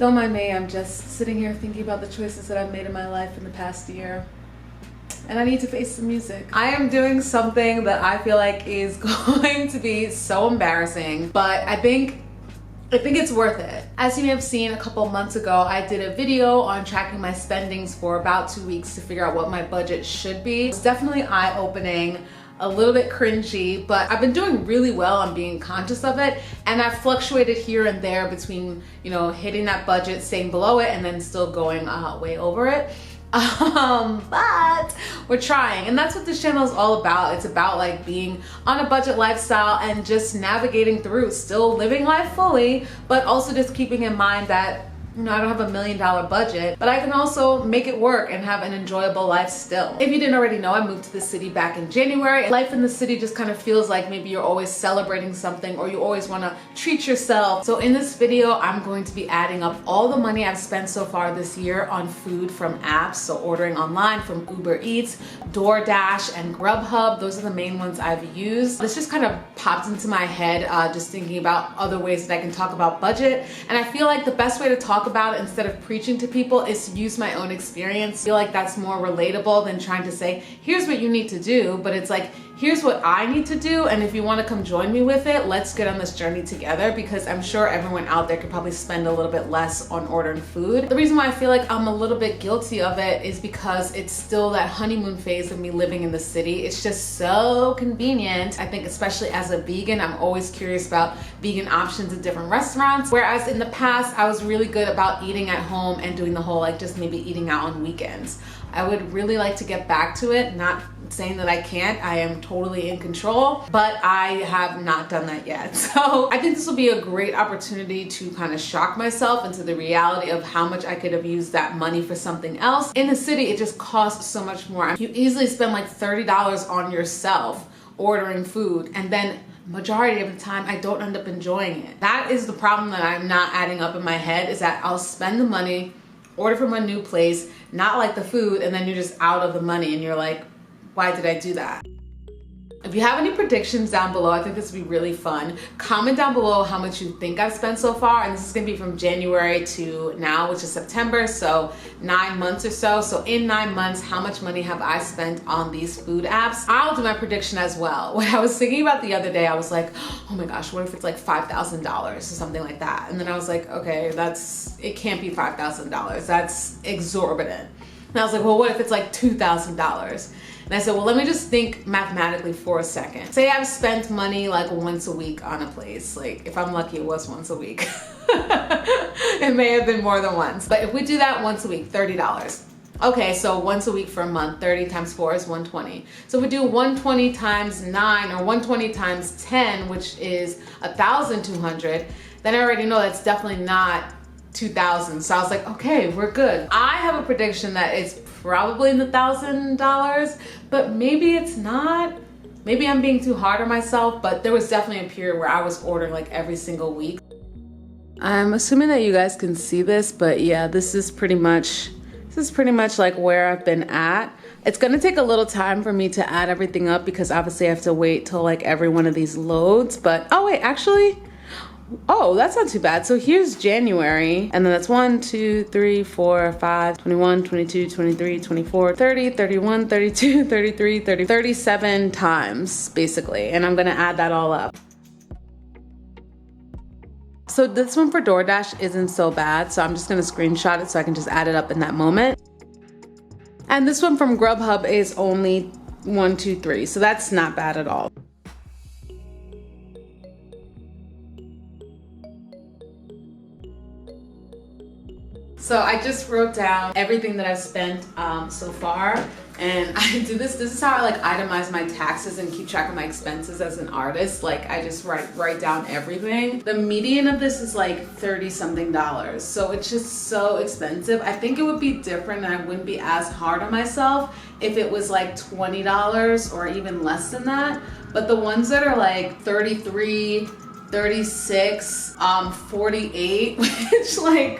Don't mind me, I'm just sitting here thinking about the choices that I've made in my life in the past year. And I need to face the music. I am doing something that I feel like is going to be so embarrassing, but I think it's worth it. As you may have seen a couple months ago, I did a video on tracking my spendings for about 2 weeks to figure out what my budget should be. It's definitely eye-opening, a little bit cringy, but I've been doing really well on being conscious of it, and I've fluctuated here and there between, you know, hitting that budget, staying below it, and then still going way over it. But we're trying, and that's what this channel is all about. It's about like being on a budget lifestyle and just navigating through, still living life fully, but also just keeping in mind that, you know, I don't have $1 million budget, but I can also make it work and have an enjoyable life still. If you didn't already know, I moved to the city back in January. Life in the city just kind of feels like maybe you're always celebrating something or you always want to treat yourself. So in this video, I'm going to be adding up all the money I've spent so far this year on food from apps. So ordering online from UberEats, DoorDash, and Grubhub. Those are the main ones I've used. This just kind of popped into my head just thinking about other ways that I can talk about budget. And I feel like the best way to talk about it instead of preaching to people is to use my own experience. I feel like that's more relatable than trying to say, here's what you need to do, but it's like, here's what I need to do, and if you want to come join me with it, let's get on this journey together, because I'm sure everyone out there could probably spend a little bit less on ordering food. The reason why I feel like I'm a little bit guilty of it is because it's still that honeymoon phase of me living in the city. It's just so convenient. I think especially as a vegan, I'm always curious about vegan options at different restaurants, whereas in the past, I was really good about eating at home and doing the whole like just maybe eating out on weekends. I would really like to get back to it, not saying that I can't, I am totally in control, but I have not done that yet. So I think this will be a great opportunity to kind of shock myself into the reality of how much I could have used that money for something else. In the city, it just costs so much more. You easily spend like $30 on yourself ordering food, and then majority of the time I don't end up enjoying it. That is the problem that I'm not adding up in my head, is that I'll spend the money, order from a new place, not like the food, and then you're just out of the money and you're like, why did I do that? If you have any predictions down below, I think this would be really fun. Comment down below how much you think I've spent so far, and this is gonna be from January to now, which is September, so 9 months or so. So in 9 months, how much money have I spent on these food apps? I'll do my prediction as well. What I was thinking about the other day, I was like, oh my gosh, what if it's like $5,000 or something like that? And then I was like, okay, it can't be $5,000. That's exorbitant. And I was like, well, what if it's like $2,000? And I said, well, let me just think mathematically for a second. Say I've spent money like once a week on a place. Like if I'm lucky, it was once a week. It may have been more than once. But if we do that once a week, $30. Okay, so once a week for a month, 30 times 4 is 120. So if we do 120 times 9 or 120 times 10, which is 1,200, then I already know that's definitely not 2,000. So I was like, okay, we're good. I have a prediction that it's probably in the $1,000, but maybe it's not. Maybe I'm being too hard on myself, but there was definitely a period where I was ordering like every single week. I'm assuming that you guys can see this, but yeah, this is pretty much like where I've been at. It's gonna take a little time for me to add everything up because obviously I have to wait till like every one of these loads, but oh wait, actually, oh, that's not too bad. So here's January, and then that's 1, 2, 3, 4, 5, 21, 22, 23, 24, 30, 31, 32, 33, 30, 37 times basically. And I'm gonna add that all up. So this one for DoorDash isn't so bad. So I'm just gonna screenshot it so I can just add it up in that moment. And this one from Grubhub is only 1, 2, 3. So that's not bad at all. So I just wrote down everything that I've spent so far, and I do this is how I like itemize my taxes and keep track of my expenses as an artist. Like I just write down everything. The median of this is like $30-something. So it's just so expensive. I think it would be different and I wouldn't be as hard on myself if it was like $20 or even less than that. But the ones that are like 33, 36, 48, which like,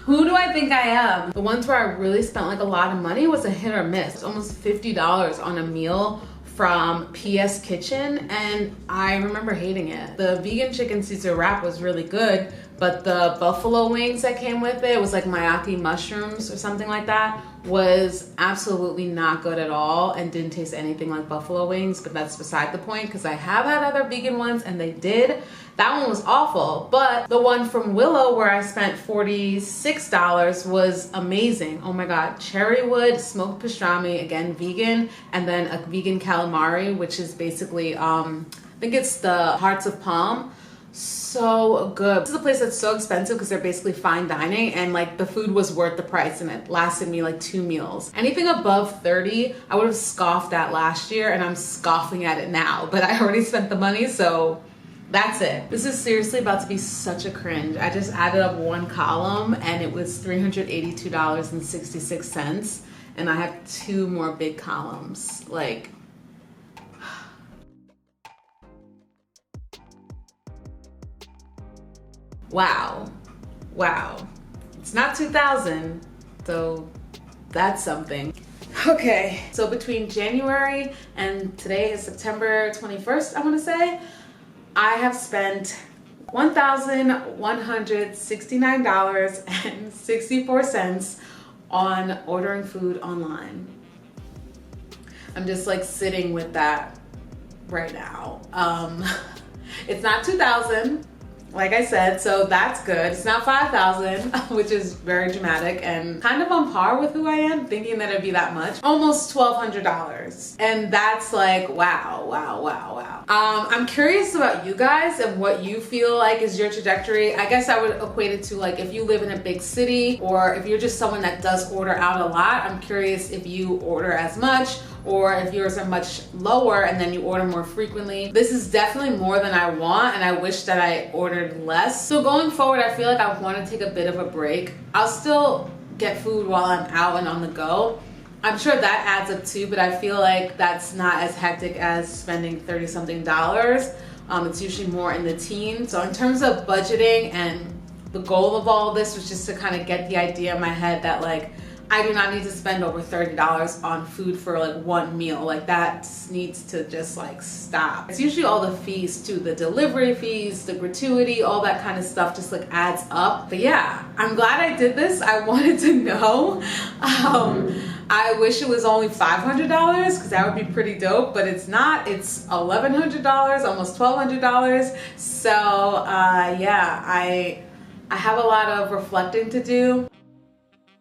who do I think I am? The ones where I really spent like a lot of money was a hit or miss. It's almost $50 on a meal from PS Kitchen, and I remember hating it. The vegan chicken Caesar wrap was really good, but the buffalo wings that came with it was like mayaki mushrooms or something like that, was absolutely not good at all and didn't taste anything like buffalo wings. But that's beside the point, because I have had other vegan ones and they did. That one was awful, but the one from Willow where I spent $46 was amazing. Oh my God, cherrywood smoked pastrami, again vegan, and then a vegan calamari, which is basically, I think it's the hearts of palm. So good. This is a place that's so expensive because they're basically fine dining, and like the food was worth the price and it lasted me like 2 meals. Anything above 30, I would have scoffed at last year, and I'm scoffing at it now, but I already spent the money, so that's it. This is seriously about to be such a cringe. I just added up one column and it was $382.66, and I have 2 more big columns. Like, wow. It's not 2,000, so that's something. Okay, so between January and today is September 21st, I want to say, I have spent $1,169.64 on ordering food online. I'm just like sitting with that right now. It's not 2,000, like I said, so that's good. It's not 5,000, which is very dramatic and kind of on par with who I am, thinking that it'd be that much. Almost $1,200. And that's like, wow. I'm curious about you guys and what you feel like is your trajectory. I guess I would equate it to like if you live in a big city, or if you're just someone that does order out a lot. I'm curious if you order as much, or if yours are much lower and then you order more frequently. This is definitely more than I want, and I wish that I ordered less. So going forward, I feel like I want to take a bit of a break. I'll still get food while I'm out and on the go. I'm sure that adds up too, but I feel like that's not as hectic as spending 30 something dollars. It's usually more in the teens. So in terms of budgeting, and the goal of all of this was just to kind of get the idea in my head that like, I do not need to spend over $30 on food for like one meal. Like that needs to just like stop. It's usually all the fees too, the delivery fees, the gratuity, all that kind of stuff just like adds up. But yeah, I'm glad I did this. I wanted to know. I wish it was only $500 because that would be pretty dope, but it's not. It's $1,100, almost $1,200. So yeah, I have a lot of reflecting to do.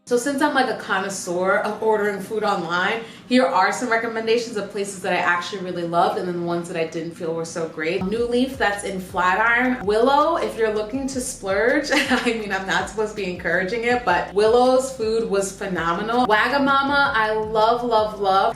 So since I'm like a connoisseur of ordering food online, here are some recommendations of places that I actually really loved, and then the ones that I didn't feel were so great. New Leaf, that's in Flatiron. Willow, if you're looking to splurge, I mean, I'm not supposed to be encouraging it, but Willow's food was phenomenal. Wagamama, I love.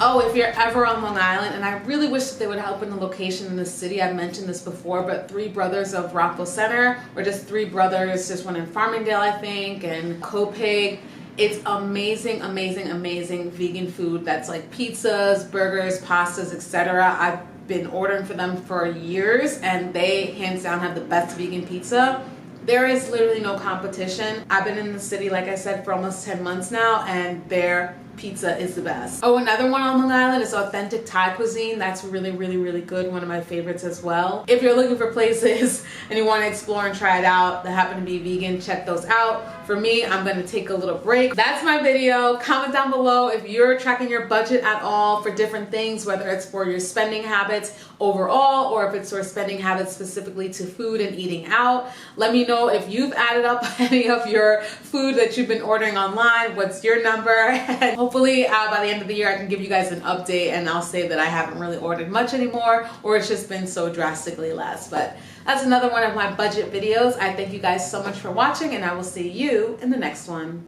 Oh, if you're ever on Long Island, and I really wish that they would help in the location in the city. I've mentioned this before, but Three Brothers of Rockville Center, or just Three Brothers, just one in Farmingdale, I think, and Copig. It's amazing vegan food that's like pizzas, burgers, pastas, etc. I've been ordering for them for years, and they hands down have the best vegan pizza. There is literally no competition. I've been in the city, like I said, for almost 10 months now, and their pizza is the best. Oh, another one on Long Island is Authentic Thai Cuisine. That's really good. One of my favorites as well. If you're looking for places and you want to explore and try it out that happen to be vegan, check those out. For me, I'm going to take a little break. That's my video. Comment down below if you're tracking your budget at all for different things, whether it's for your spending habits overall, or if it's for spending habits specifically to food and eating out. Let me know if you've added up any of your food that you've been ordering online. What's your number? And hopefully by the end of the year I can give you guys an update, and I'll say that I haven't really ordered much anymore, or it's just been so drastically less. But that's another one of my budget videos. I thank you guys so much for watching, and I will see you in the next one.